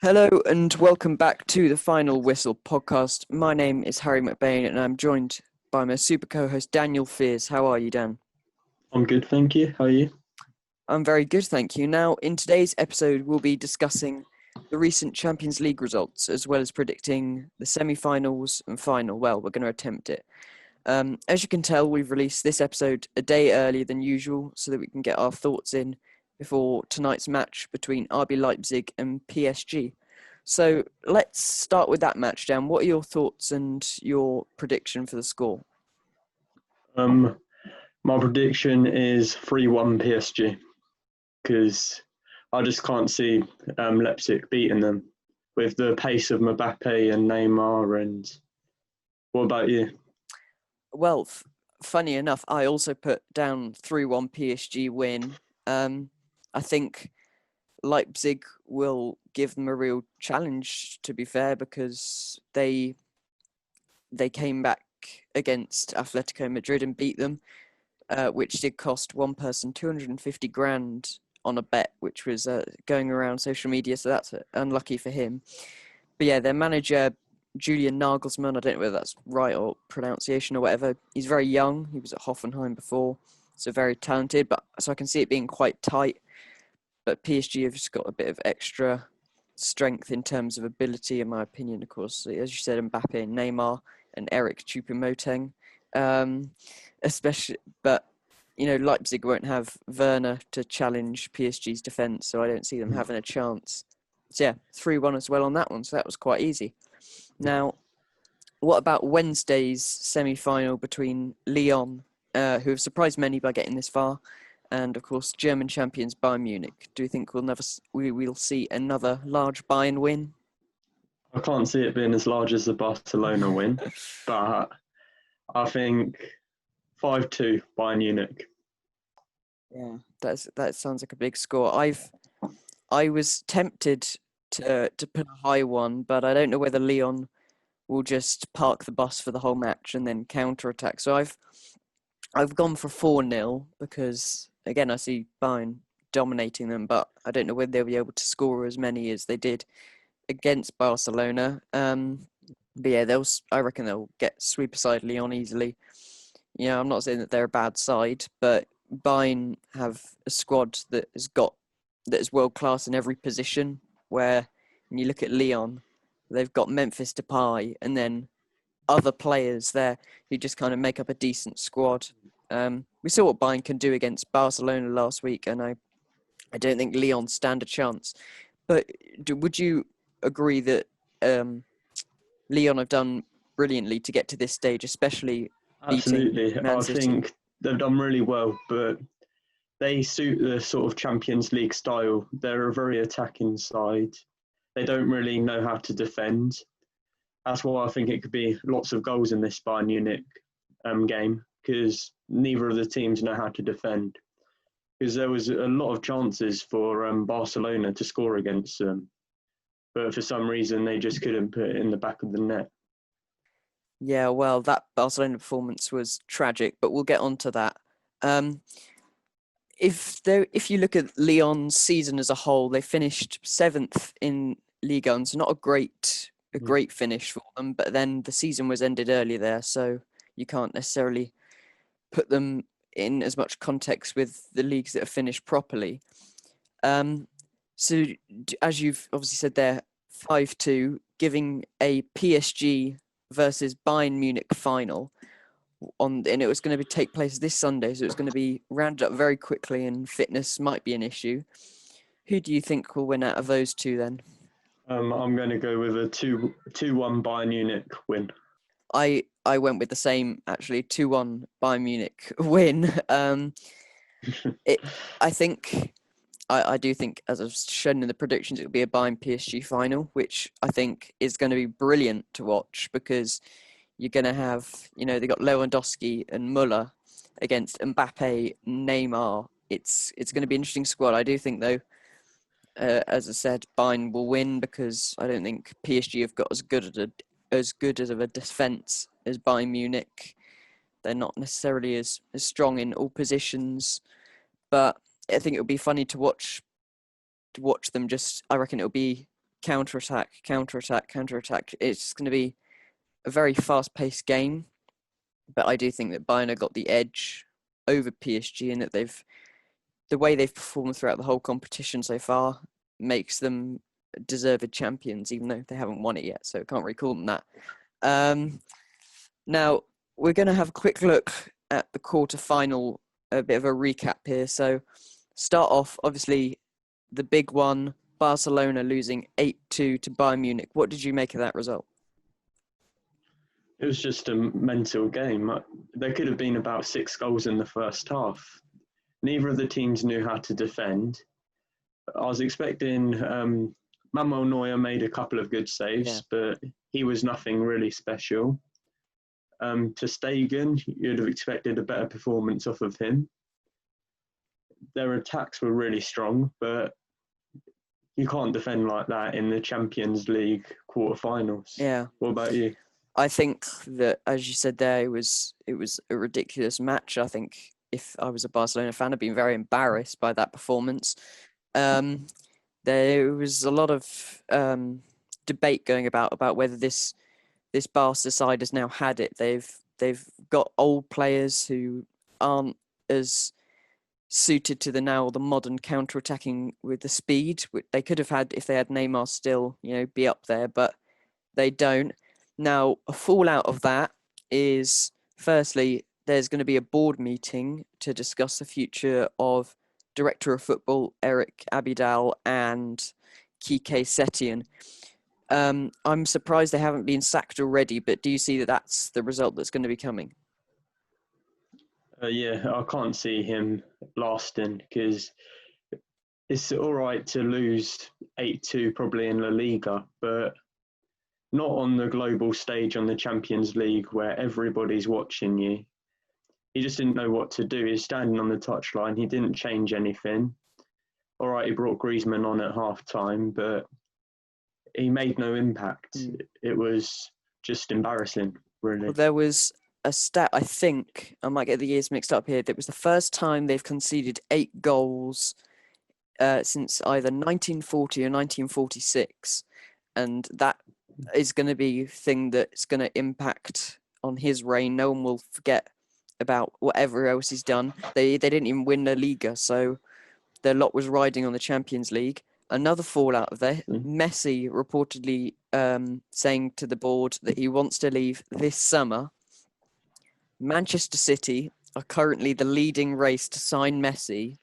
Hello and welcome back to the Final Whistle podcast. My name is Harry McBain and I'm joined by my super co-host Daniel Fears. How are you, Dan? I'm good, thank you. How are you? I'm very good, thank you. Now, in today's episode, we'll be discussing the recent Champions League results as well as predicting the semi-finals and final. Well, we're going to attempt it. As you can tell, we've released this episode a day earlier than usual so that we can get our thoughts in before tonight's match between RB Leipzig and PSG. So let's start with that match, Dan. What are your thoughts and your prediction for the score? Um, my prediction is 3-1 PSG because I just can't see Leipzig beating them with the pace of Mbappe and Neymar. And what about you? Well, funny enough, I also put down 3-1 PSG win. I think Leipzig will give them a real challenge, to be fair, because they came back against Atletico Madrid and beat them, which did cost one person 250 grand on a bet, which was going around social media. So that's unlucky for him. But yeah, their manager, Julian Nagelsmann, I don't know whether that's right or pronunciation or whatever. He's very young. He was at Hoffenheim before, so very talented. But so I can see it being quite tight. But PSG have just got a bit of extra strength in terms of ability, in my opinion, of course. As you said, Mbappe and Neymar and Eric Choupo-Moting, especially. But, Leipzig won't have Werner to challenge PSG's defence, so I don't see them having a chance. So, yeah, 3-1 as well on that one, so that was quite easy. Now, what about Wednesday's semi-final between Lyon, who have surprised many by getting this far, and of course German champions Bayern Munich? Do you think we'll see another large Bayern win? I can't see it being as large as the Barcelona win, but I think 5-2 Bayern Munich. Yeah, that sounds like a big score. I was tempted to put a high one, but I don't know whether Lyon will just park the bus for the whole match and then counter attack. So I've gone for 4-0 because again I see Bayern dominating them, but I don't know whether they'll be able to score as many as they did against Barcelona. But yeah, I reckon they'll get sweep aside Lyon easily. Yeah, I'm not saying that they're a bad side, but Bayern have a squad that is world class in every position. Where when you look at Lyon, they've got Memphis Depay and then other players there who just kind of make up a decent squad. We saw what Bayern can do against Barcelona last week, and I don't think Lyon stand a chance. But would you agree that Lyon have done brilliantly to get to this stage, especially beating Absolutely. Man I City? think they've done really well, but they suit the sort of Champions League style. They're a very attacking side. They don't really know how to defend. That's why I think it could be lots of goals in this Bayern Munich game because neither of the teams know how to defend. Because there was a lot of chances for Barcelona to score against them, but for some reason they just couldn't put it in the back of the net. Yeah, well, that Barcelona performance was tragic, but we'll get on to that. Um, if you look at Lyon's season as a whole, they finished seventh in Ligue 1, so not a great finish for them. But then the season was ended early there, so you can't necessarily put them in as much context with the leagues that have finished properly. So as you've obviously said there, 5-2, giving a PSG versus Bayern Munich final and it was going to take place this Sunday, so it's going to be rounded up very quickly, and fitness might be an issue. Who do you think will win out of those two then? I'm going to go with a 2-1 Bayern Munich win. I went with the same, actually, 2-1 Bayern Munich win. I think I do think, as I've shown in the predictions, it'll be a Bayern PSG final, which I think is going to be brilliant to watch because you're going to have, they got Lewandowski and Muller against Mbappe, Neymar. It's going to be an interesting squad. I do think, though, as I said, Bayern will win because I don't think PSG have got as good as of a defence as Bayern Munich. They're not necessarily as strong in all positions, but I think it'll be funny to watch them. I reckon it'll be counter-attack, counter-attack, counter-attack. It's going to be a very fast-paced game, but I do think that Bayern have got the edge over PSG, and that the way they've performed throughout the whole competition so far makes them deserved champions, even though they haven't won it yet, so I can't really call them that. Now, we're going to have a quick look at the quarter-final, a bit of a recap here. So, start off, obviously, the big one, Barcelona losing 8-2 to Bayern Munich. What did you make of that result? It was just a mental game. There could have been about 6 goals in the first half. Neither of the teams knew how to defend. I was expecting Manuel Neuer made a couple of good saves, but he was nothing really special. To Stegen, you'd have expected a better performance off of him. Their attacks were really strong, but you can't defend like that in the Champions League quarterfinals. Yeah. What about you? I think that, as you said there, it was a ridiculous match. I think if I was a Barcelona fan, I'd been very embarrassed by that performance. There was a lot of debate going about whether this Barca side has now had it. They've got old players who aren't as suited to the modern counter-attacking with the speed which they could have had if they had Neymar still, be up there, but they don't. Now, a fallout of that is, firstly, there's going to be a board meeting to discuss the future of Director of Football Eric Abidal and Kike Setien. I'm surprised they haven't been sacked already, but do you see that that's the result that's going to be coming? Yeah, I can't see him lasting, because it's all right to lose 8-2 probably in La Liga, but not on the global stage on the Champions League where everybody's watching you. He just didn't know what to do. He's standing on the touchline. He didn't change anything. All right, he brought Griezmann on at half time, but he made no impact. It was just embarrassing, really. Well, there was a stat, I think, I might get the years mixed up here, that was the first time they've conceded 8 goals since either 1940 or 1946. And that is going to be a thing that's going to impact on his reign. No one will forget about whatever else he's done. They didn't even win the Liga, so their lot was riding on the Champions League. Another fallout of there, Messi reportedly saying to the board that he wants to leave this summer. Manchester City are currently the leading race to sign Messi.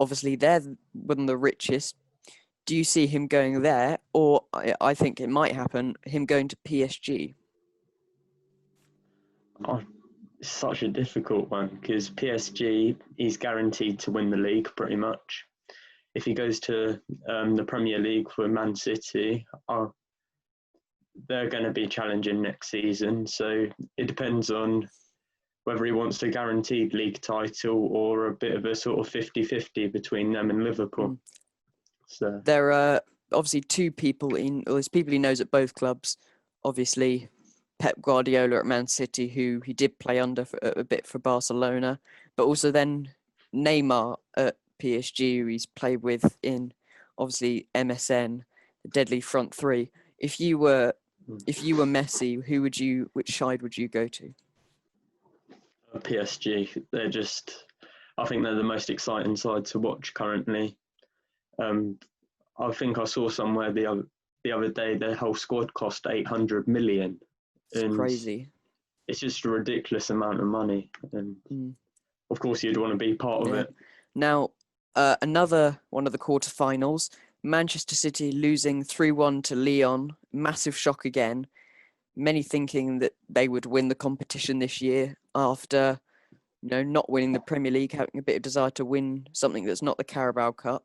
Obviously, they're one of the richest. Do you see him going there, or I think it might happen, him going to PSG? Oh, it's such a difficult one, because PSG, he's guaranteed to win the league pretty much. If he goes to the Premier League for Man City, they're going to be challenging next season. So it depends on whether he wants a guaranteed league title or a bit of a sort of 50-50 between them and Liverpool. So there are obviously there's people he knows at both clubs. Obviously, Pep Guardiola at Man City, who he did play under for a bit for Barcelona, but also then Neymar at PSG, who he's played with in obviously MSN, the deadly front three. If you were Messi, which side would you go to? PSG, I think they're the most exciting side to watch currently. I think I saw somewhere the other day their whole squad cost 800 million. It's crazy. It's just a ridiculous amount of money, and of course you'd want to be part of it. Now, another one of the quarterfinals, Manchester City losing 3-1 to Lyon, massive shock again. Many thinking that they would win the competition this year after, not winning the Premier League, having a bit of desire to win something that's not the Carabao Cup.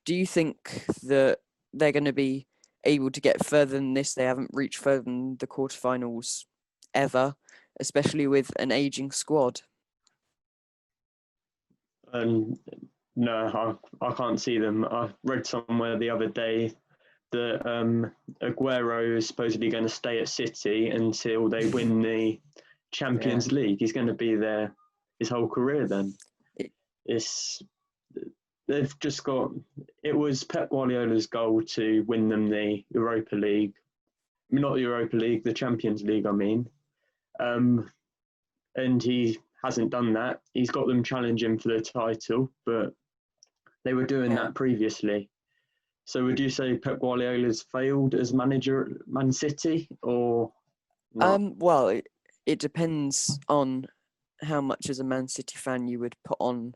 Do you think that they're going to be able to get further than this? They haven't reached further than the quarterfinals ever, especially with an aging squad. No, I can't see them. I read somewhere the other day that Aguero is supposedly going to stay at City until they win the Champions League. He's going to be there his whole career then. they've just got. It was Pep Guardiola's goal to win them the Europa League, not the Europa League, the Champions League. I mean, um, and he hasn't done that. He's got them challenging for the title, but they were doing Yeah. that previously. So would you say Pep Guardiola's failed as manager at Man City or not? Well, it depends on how much as a Man City fan you would put on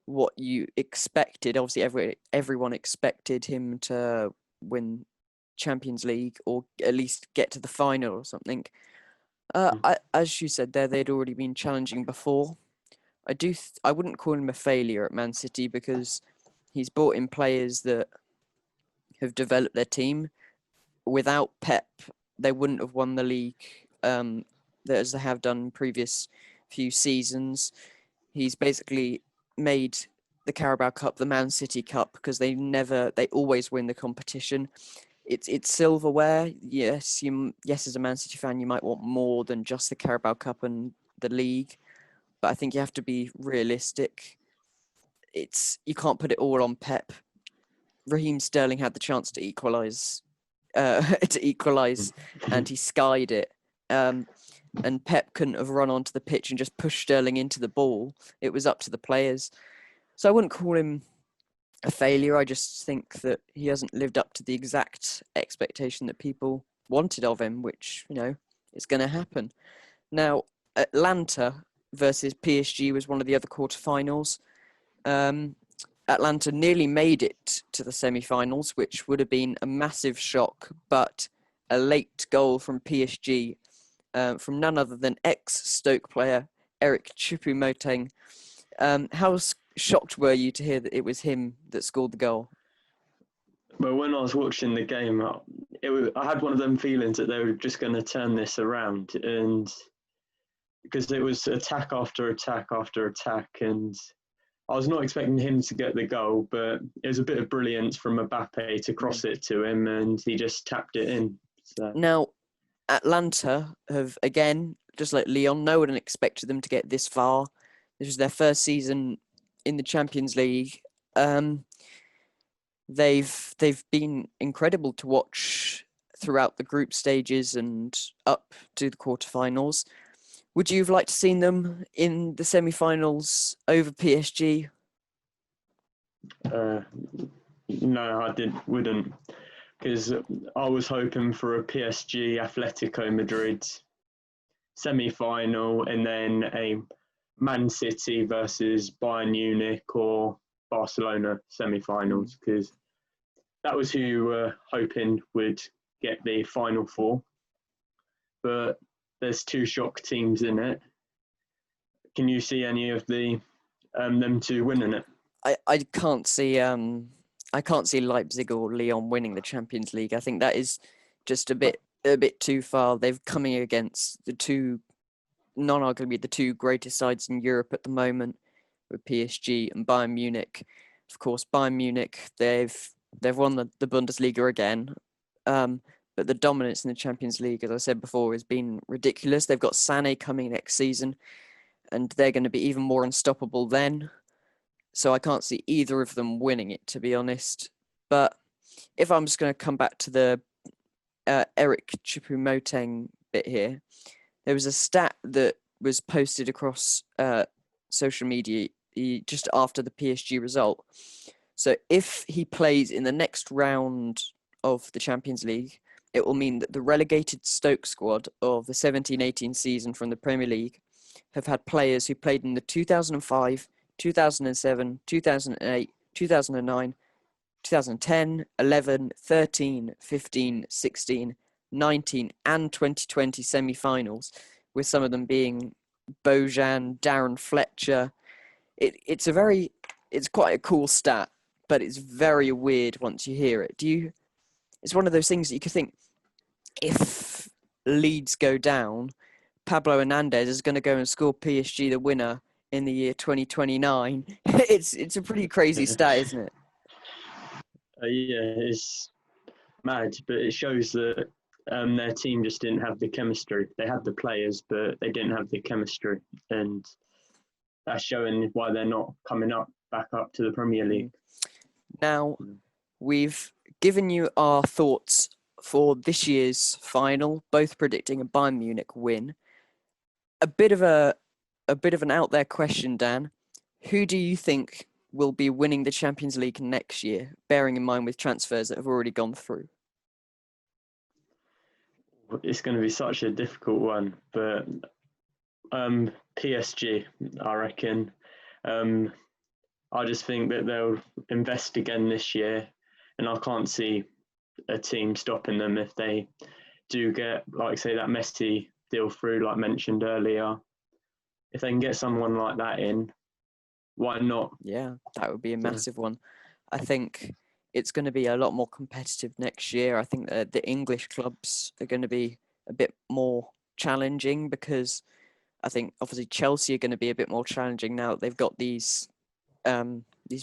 what you expected. Obviously, everyone expected him to win Champions League or at least get to the final or something. As you said there, they'd already been challenging before. I wouldn't call him a failure at Man City because he's brought in players that have developed their team. Without Pep, they wouldn't have won the league as they have done previous few seasons. He's basically made the Carabao Cup the Man City Cup because they always win the competition. It's silverware. Yes, as a Man City fan, you might want more than just the Carabao Cup and the league, but I think you have to be realistic. You can't put it all on Pep. Raheem Sterling had the chance to equalise, and he skied it. And Pep couldn't have run onto the pitch and just pushed Sterling into the ball. It was up to the players. So I wouldn't call him a failure. I just think that he hasn't lived up to the exact expectation that people wanted of him, which, is going to happen. Now, Atlanta versus PSG was one of the other quarterfinals. Atlanta nearly made it to the semi-finals, which would have been a massive shock, but a late goal from PSG, from none other than ex-Stoke player Eric Choupo-Moting. How shocked were you to hear that it was him that scored the goal? Well, when I was watching the game, I had one of them feelings that they were just going to turn this around, and because it was attack after attack after attack, and I was not expecting him to get the goal, but it was a bit of brilliance from Mbappe to cross it to him, and he just tapped it in. So. Now, Atlanta have, again, just like Lyon, no one expected them to get this far. This was their first season in the Champions League. They've been incredible to watch throughout the group stages and up to the quarterfinals. Would you have liked to seen them in the semi-finals over PSG? No, wouldn't, because I was hoping for a PSG Atletico Madrid semi-final and then a Man City versus Bayern Munich or Barcelona semi-finals, because that was who you were hoping would get the final four. But there's two shock teams in it. Can you see any of them two winning it? I can't see Leipzig or Lyon winning the Champions League. I think that is just a bit too far. They've coming against the two, non-arguably the two greatest sides in Europe at the moment, with PSG and Bayern Munich. Of course, Bayern Munich, they've won the Bundesliga again, but the dominance in the Champions League, as I said before, has been ridiculous. They've got Sané coming next season, and they're going to be even more unstoppable then. So I can't see either of them winning it, to be honest. But if I'm just going to come back to the Eric Choupo-Moting bit here, there was a stat that was posted across social media just after the PSG result. So if he plays in the next round of the Champions League, it will mean that the relegated Stoke squad of the 17-18 season from the Premier League have had players who played in the 2005, 2007, 2008, 2009, 2010, 11, 13, 15, 16, 19 and 2020 semi-finals, with some of them being Bojan, Darren Fletcher. It's quite a cool stat, but it's very weird once you hear it. It's one of those things that you could think, if Leeds go down, Pablo Hernandez is going to go and score PSG the winner in the year 2029. It's a pretty crazy stat, isn't it? Yeah, it's mad, but it shows that their team just didn't have the chemistry. They had the players, but they didn't have the chemistry, and that's showing why they're not coming up. back up to the Premier League. Now, we've given you our thoughts for this year's final, both predicting a Bayern Munich win. A bit of an out there question, Dan. Who do you think will be winning the Champions League next year, bearing in mind with transfers that have already gone through? It's going to be such a difficult one, but PSG, I reckon. I just think that they'll invest again this year, and I can't see a team stopping them if they do get, like, say, that Messi deal through, like mentioned earlier. If they can get someone like that in, why not? Yeah, that would be a massive one. I think it's going to be a lot more competitive next year. I think that the English clubs are going to be a bit more challenging, because I think obviously Chelsea are going to be a bit more challenging now. They've got these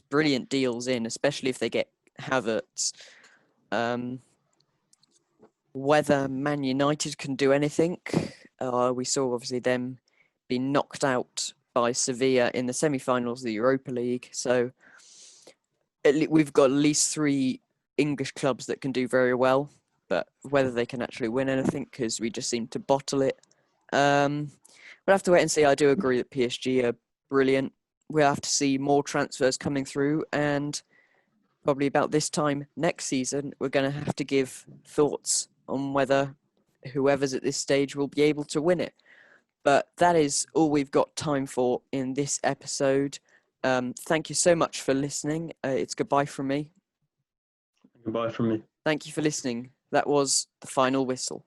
brilliant deals in, especially if they get Havertz. Whether Man United can do anything, we saw obviously them be knocked out by Sevilla in the semi-finals of the Europa League. So we've got at least 3 English clubs that can do very well, but whether they can actually win anything, because we just seem to bottle it. We'll have to wait and see. I do agree that PSG are brilliant. We'll have to see more transfers coming through, and probably about this time next season, we're going to have to give thoughts on whether whoever's at this stage will be able to win it. But that is all we've got time for in this episode. Thank you so much for listening. It's goodbye from me. Goodbye from me. Thank you for listening. That was The Final Whistle.